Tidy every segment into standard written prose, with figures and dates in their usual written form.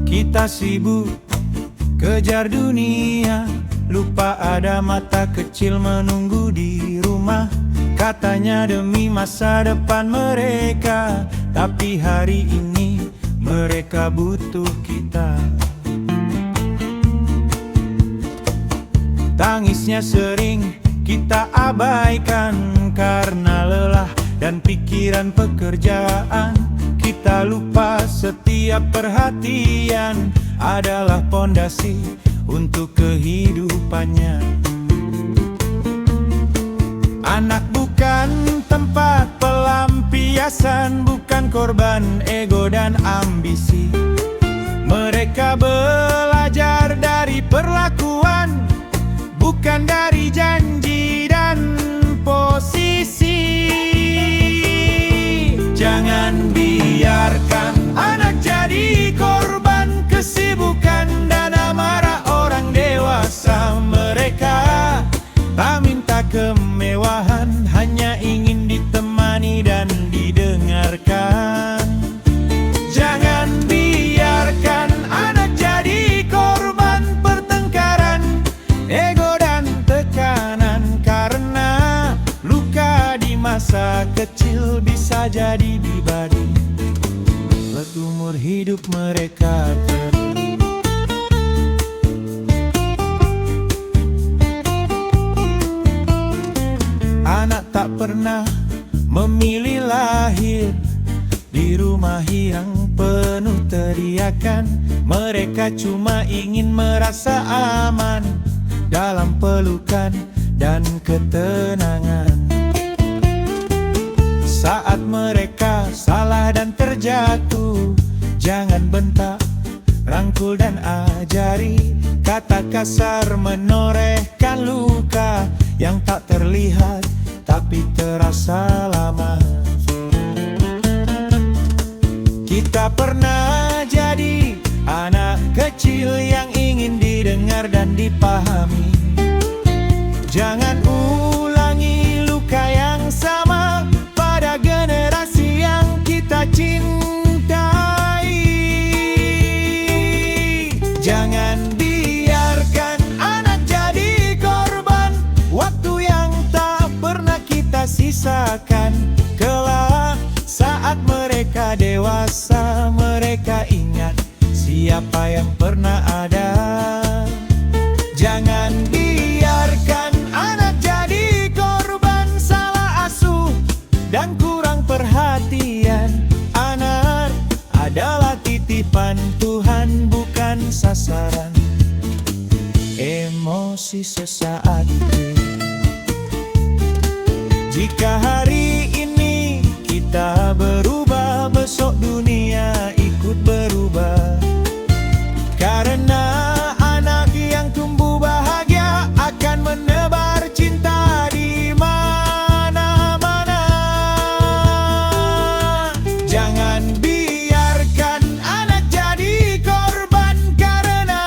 Kita sibuk kejar dunia, lupa ada mata kecil menunggu di rumah. Katanya demi masa depan mereka, tapi hari ini mereka butuh kita. Tangisnya sering kita abaikan karena lelah dan pikiran pekerjaan. Kita lupa setiap perhatian adalah pondasi untuk kehidupannya. Anak bukan tempat pelampiasan, bukan korban ego dan ambisi. Mereka belajar dari perlakuan, bukan dari janji dan posisi. Jangan biarkan anak jadi korban kesibukan dan amarah orang dewasa. Mereka tak minta kemewahan, hanya ingin ditemani dan didengarkan. Jangan biarkan anak jadi korban pertengkaran, ego dan tekanan. Karena luka di masa kecil bisa jadi pribadi seumur hidup mereka. Anak tak pernah memilih lahir di rumah yang penuh teriakan. Mereka cuma ingin merasa aman dalam pelukan dan ketenangan. Saat mereka salah dan terjatuh, jangan bentak, rangkul dan ajari. Kata kasar menorehkan luka yang tak terlihat tapi terasa lama. Kita pernah jadi anak kecil yang ingin didengar dan dipahami. Jangan ulangi luka yang sama pada generasi yang kita cintai. Jangan biarkan anak jadi korban waktu yang tak pernah kita sisakan. Kelak saat mereka dewasa, mereka ingat siapa yang pernah ada. Jangan biarkan anak jadi korban salah asuh dan kurang perhatian. Anak adalah titipan Tuhan, bukan sasaran emosi sesaat. Jika hari ini kita berubah, besok dunia ikut berubah. Karena anak yang tumbuh bahagia akan menebar cinta di mana-mana. Jangan biarkan anak jadi korban karena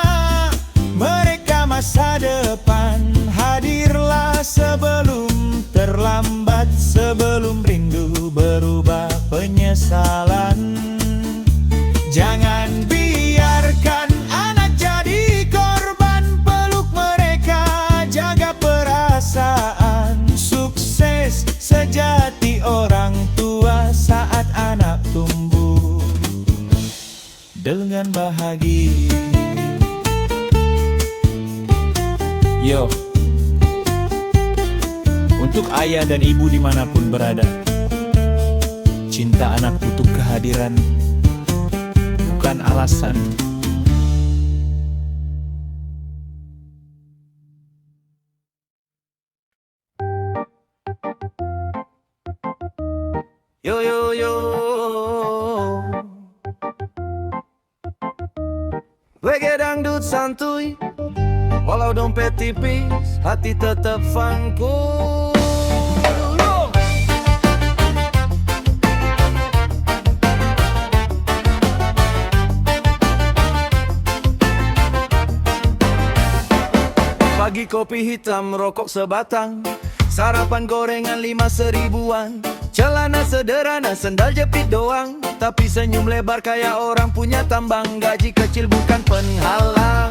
mereka masa depan. Hadirlah sebelum terlambat, sebelum rindu berubah penyesalan. Jangan biarkan anak jadi korban, peluk mereka, jaga perasaan. Sukses sejati orang tua saat anak tumbuh dengan bahagia. Yo, untuk ayah dan ibu dimanapun berada, cinta anak butuh kehadiran, bukan alasan. Yo yo yo, reggae dangdut santuy, walau dompet tipis, hati tetap fangku. Pagi kopi hitam, rokok sebatang, sarapan gorengan 5 ribuan. Celana sederhana, sendal jepit doang, tapi senyum lebar kayak orang punya tambang. Gaji kecil bukan penghalang,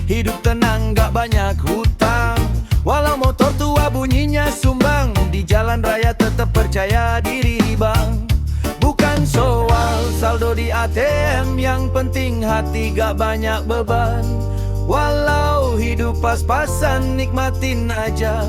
hidup tenang gak banyak hutang. Walau motor tua bunyinya sumbang, di jalan raya tetap percaya diri bang. Bukan soal saldo di ATM, yang penting hati gak banyak beban. Walau hidup pas-pasan, nikmatin aja,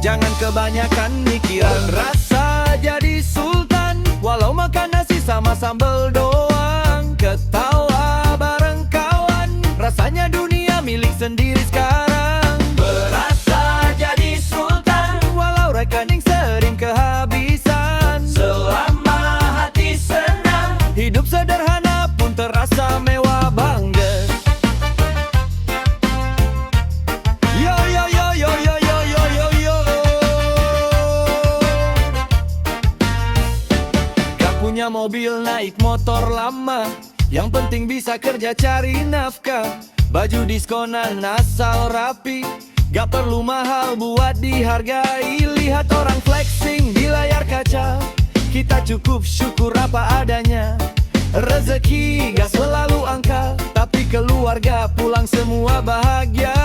jangan kebanyakan mikiran. Rasa jadi sultan, walau makan nasi sama sambal doang. Ketawa bareng kawan, rasanya dunia milik sendiri sekarang. Berasa jadi sultan, walau rekening sering kehabisan. Selama hati senang, hidup sederhana pun terasa mewah bang. Punya mobil, naik motor lama, yang penting bisa kerja cari nafkah. Baju diskonan asal rapi, gak perlu mahal buat dihargai. Lihat orang flexing di layar kaca, kita cukup syukur apa adanya. Rezeki gak selalu angka, tapi keluarga pulang semua bahagia.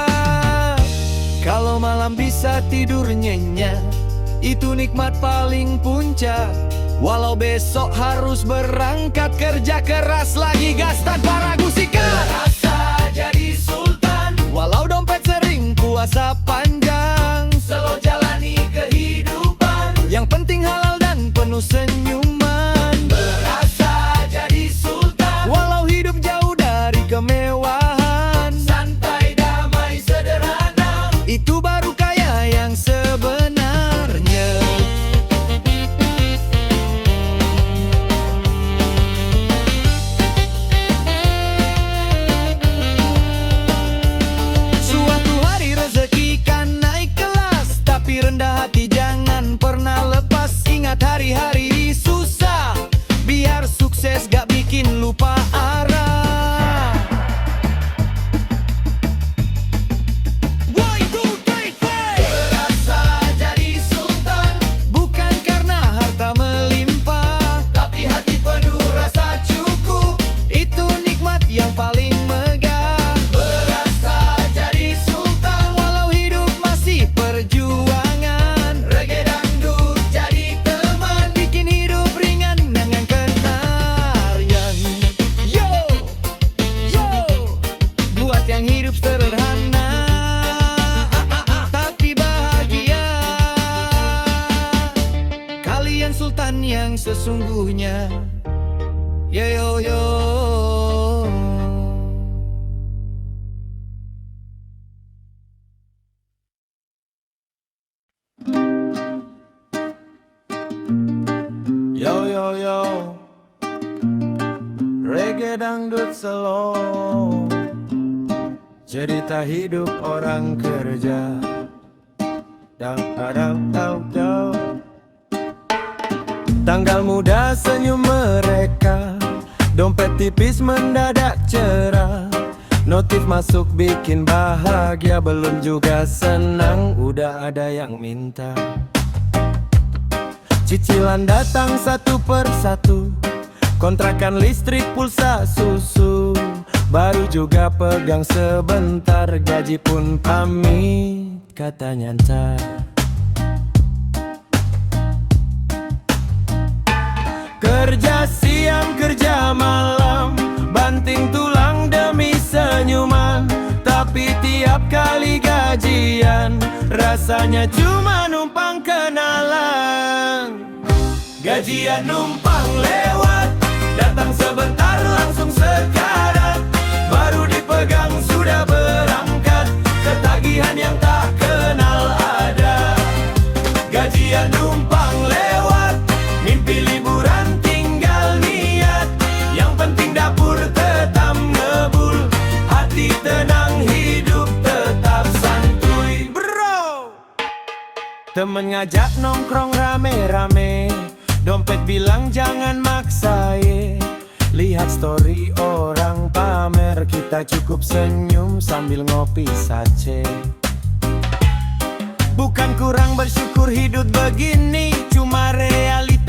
Kalau malam bisa tidur nyenyak, itu nikmat paling puncak. Walau besok harus berangkat kerja keras lagi, gas tanpa ragu sikap. Berasa jadi sultan, walau dompet sering puasa panjang. Selalu jalani kehidupan, yang penting halal dan penuh senyuman. Berasa jadi sultan, walau hidup jauh dari kemewahan. Santai, damai, sederhana, itu baru kaya yang sebenarnya. Rendah hati jangan pernah lepas, ingat hari-hari susah, biar sukses gak bikin lupa arah. 1, 2, 3, 4. Berasa jadi sultan, bukan karena harta melimpah, tapi hati penuh rasa cukup, itu nikmat yang paling megah. Berasa jadi sultan, walau hidup masih perjuangan. Yang hidup sederhana, tapi bahagia. Kalian sultan yang sesungguhnya. Yo yo yo. Yo yo yo. Reggae dangdut slow, cerita hidup orang kerja. Tanggal muda senyum mereka, dompet tipis mendadak cerah. Notif masuk bikin bahagia, belum juga senang udah ada yang minta. Cicilan datang satu persatu, kontrakan listrik, pulsa, susu. Baru juga pegang sebentar, gaji pun pamit, katanya ntar. Kerja siang, kerja malam, banting tulang demi senyuman. Tapi tiap kali gajian, rasanya cuma numpang kenalan. Gajian numpang lewat, datang sebentar langsung sekarat. Baru dipegang sudah berangkat, ketagihan yang tak kenal ada. Gajian numpang lewat, mimpi liburan tinggal niat. Yang penting dapur tetap ngebul, hati tenang, hidup tetap santuy. Bro, temen ngajak nongkrong rame-rame, dompet bilang jangan maksa ye. Lihat story orang pamer, kita cukup senyum sambil ngopi sache. Bukan kurang bersyukur hidup begini, cuma realita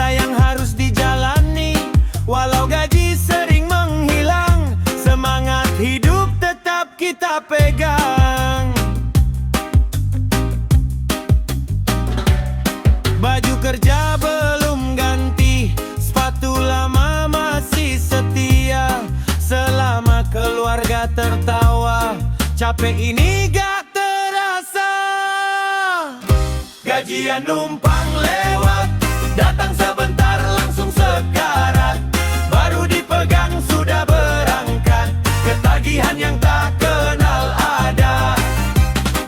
warga tertawa, capek ini gak terasa. Gajian numpang lewat, datang sebentar langsung sekarat. Baru dipegang sudah berangkat, ketagihan yang tak kenal ada.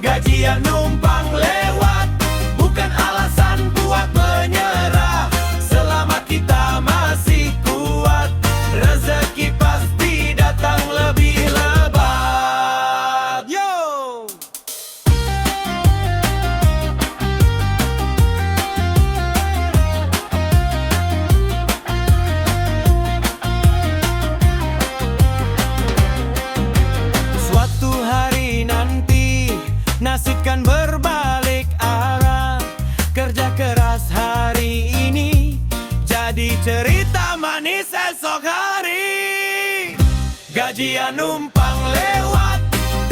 Gajian numpang lewat, bukan alasan buat menyerah. Selama kita masih kuat, rezeki pasti datang lebih lebat. Yo! Suatu hari nanti nasib kan berbalik arah. Kerja keras hari ini jadi cerita manis esok hari. Gajian numpang lewat,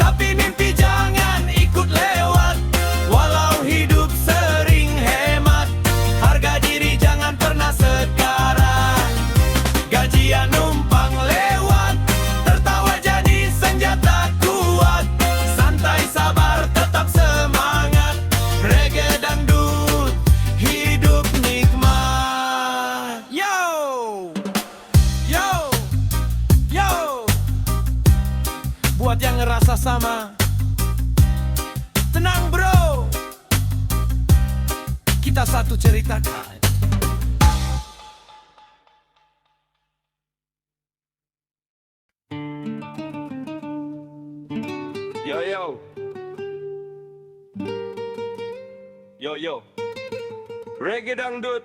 tapi mimpi jangan ikut lewat. Walau hidup sering hemat, harga diri jangan pernah sekarang. Gajian numpang lewat, tertawa jadi senjata kuat. Santai sabar tetap semangat, reggae dangdut hidup nikmat. Yo! Yo! Yo! Buat yang ngerasa sama, tenang bro, kita satu cerita kan. Yo yo. Yo yo. Reggae dangdut,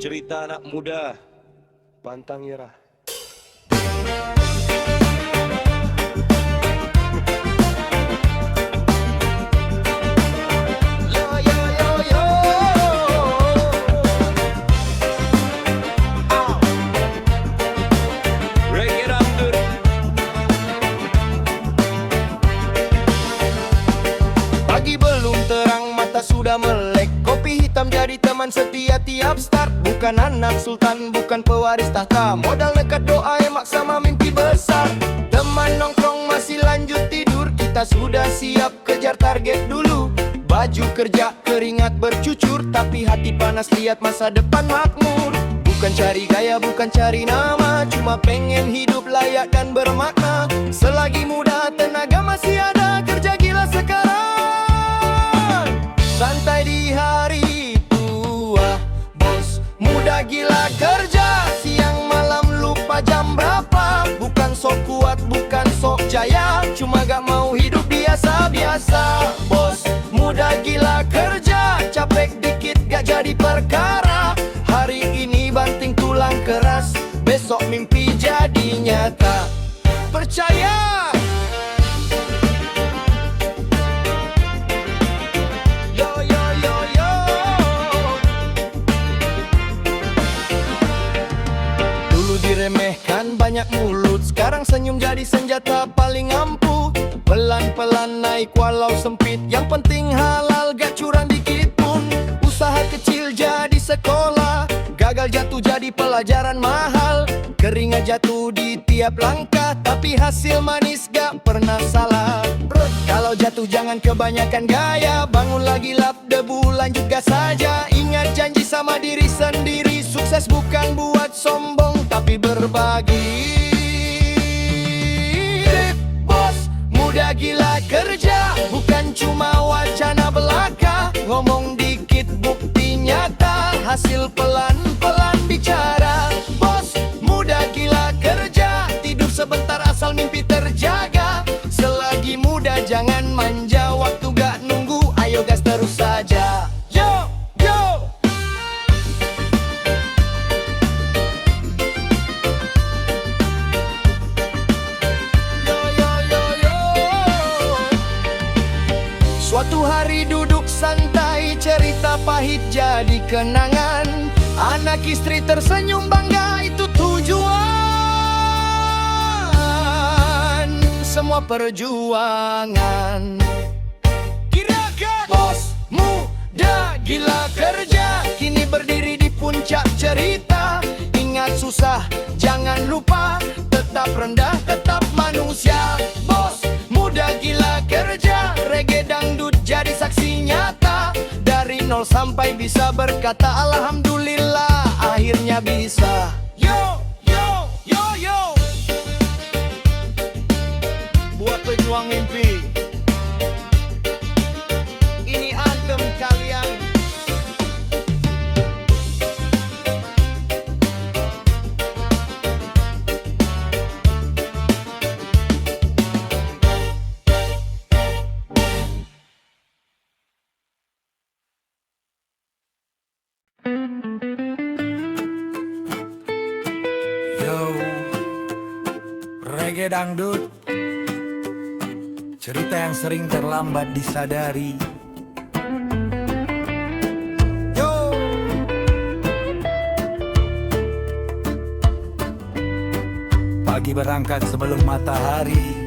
cerita anak muda pantang nyerah. Yo yo yo yo. Reggae dangdut. Pagi belum terang, mata sudah melek. Kopi hitam jadi teman setia tiap start. Bukan anak sultan, bukan pewaris tahta. Modal nekat doa yang maksa mimpi besar. Teman nongkrong masih lanjut tidur, kita sudah siap kejar target dulu. Baju kerja keringat bercucur, tapi hati panas lihat masa depan makmur. Bukan cari gaya, bukan cari nama, cuma pengen hidup layak dan bermakna. Selagi muda tenaga masih ada, kerja gila sekarang. Santai di hari tua, bos muda gila kerja. Siang malam lupa jam berapa. Bukan sok kuat, bukan sok jaya, cuma gak mau hidup biasa-biasa. Bos muda gila kerja, capek dikit gak jadi perkara. Hari ini banting tulang keras, besok mimpi jadi nyata. Percaya! Yo yo yo yo. Dulu diremehkan banyak mulut, sekarang senyum jadi senjata paling ampuh. Pelan-pelan naik walau sempit, yang penting halal gak curang dikit pun. Usaha kecil jadi sekolah, gagal jatuh jadi pelajaran mahal. Keringat jatuh di tiap langkah, tapi hasil manis gak pernah salah. Kalau jatuh jangan kebanyakan gaya, bangun lagi lap debu lanjut gas saja. Ingat janji sama diri sendiri, sukses bukan buat sombong tapi berbagi. Bos muda gila kerja, bukan cuma wacana belaka. Ngomong dikit bukti nyata, hasil pelan-pelan bicara. Bos muda gila kerja, tidur sebentar asal mimpi terjaga. Selagi muda jangan manja, waktu gak nunggu, ayo gas terus saja. Yo, yo. Yo, yo, yo, yo. Suatu hari duduk santai, cerita pahit jadi kenangan. Anak istri tersenyum bangga, itu tujuan semua perjuangan. Kirakan bos muda gila kerja, kini berdiri di puncak cerita. Ingat susah, jangan lupa tetap tetap rendah, tetap manusia. Bos, muda gila kerja, reggae dangdut jadi saksi nyata. Dari nol sampai bisa berkata alhamdulillah, akhirnya bisa. Yo, yo, yo, yo. Buat pejuang mimpi, ini anthem kalian. Yo, reggae dangdut, cerita yang sering terlambat disadari. Yo, pagi berangkat sebelum matahari.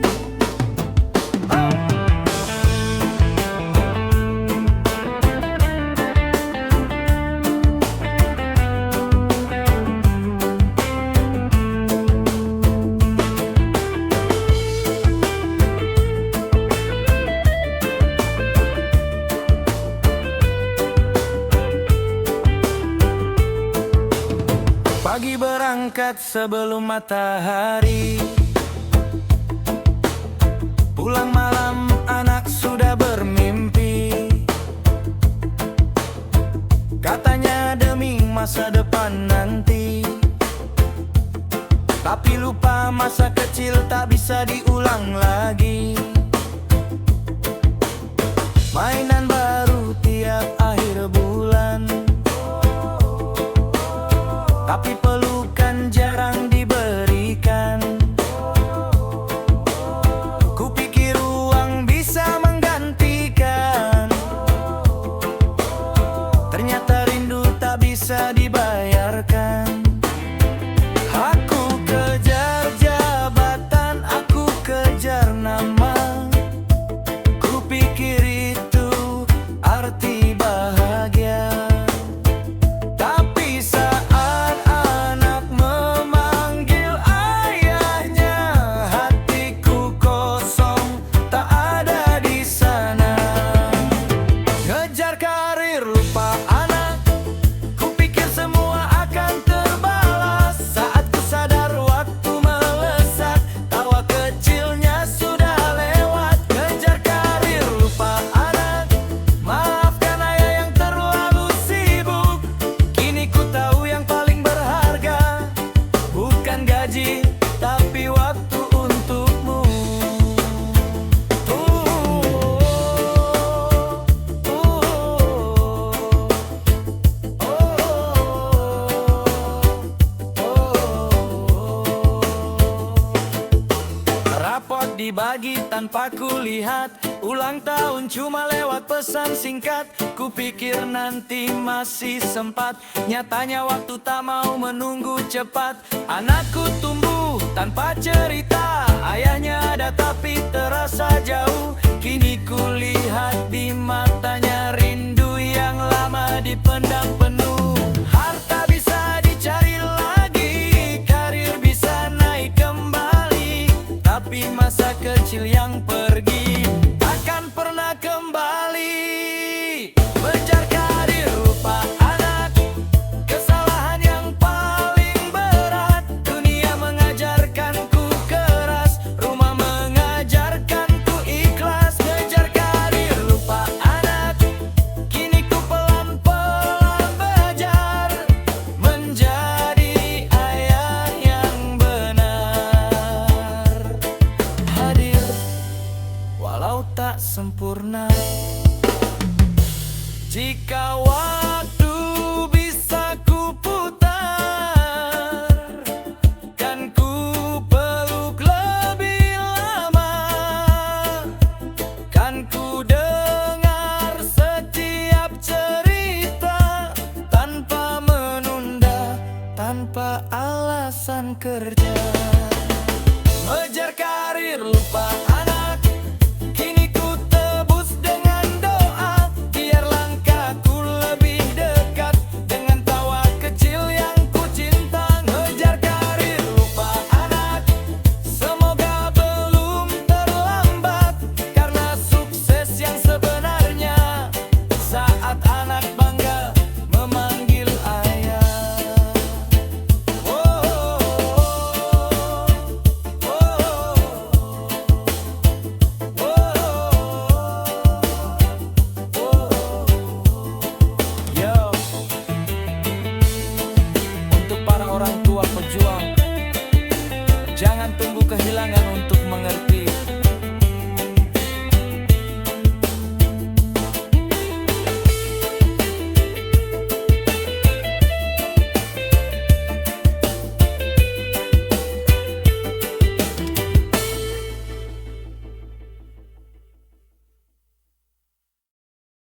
Pagi berangkat sebelum matahari, pulang malam anak sudah bermimpi. Katanya demi masa depan nanti, tapi lupa masa kecil tak bisa diulang lagi. Mainan baru tiap akhir bulan, tapi pelukan jarang diberikan. Kupikir uang bisa menggantikan, ternyata rindu tak bisa dibayarkan. Aku kejar jabatan, aku kejar nama, kupikir itu arti bahagia. Tapi saat anak memanggil ayahnya, hatiku kosong, tak ada di sana. Ngejar karir lupa anak, kupikir semua akan terbalas. Saat ku sadar waktu melesat, tawa kecilnya sudah lewat. Ngejar karir lupa anak, maafkan ayah yang terlalu sibuk. Kini ku tahu yang paling berharga bukan gaji, tapi waktu untukmu. Rapot dibagi tanpa kulihat, ulang tahun cuma lewat pesan singkat. Kupikir nanti masih sempat, nyatanya waktu tak mau menunggu cepat. Anakku tumbuh tanpa cerita, ayahnya ada tapi terasa jauh. Kini kulihat di matanya rindu yang lama dipendam penuh. Harta bisa dicari lagi, karir bisa naik kembali, tapi masa kecil yang pergi takkan pernah kembali. Mengejar karir lupa anak, kesalahan yang paling berat. Dunia mengajarkanku keras, rumah mengajarkanku ikhlas. Mengejar karir lupa anak, kini ku pelan-pelan belajar menjadi ayah yang benar. Hadir walau tak sempurna. Jika waktu bisa ku putar, kan ku peluk lebih lama, kan ku dengar setiap cerita tanpa menunda, tanpa alasan kerja. Mengejar karir lupa anak, kini ku tebus dengan doa, biar langkahku lebih dekat dengan tawa kecil yang ku cinta. Ngejar karir lupa anak, tumbuh kehilangan untuk mengerti.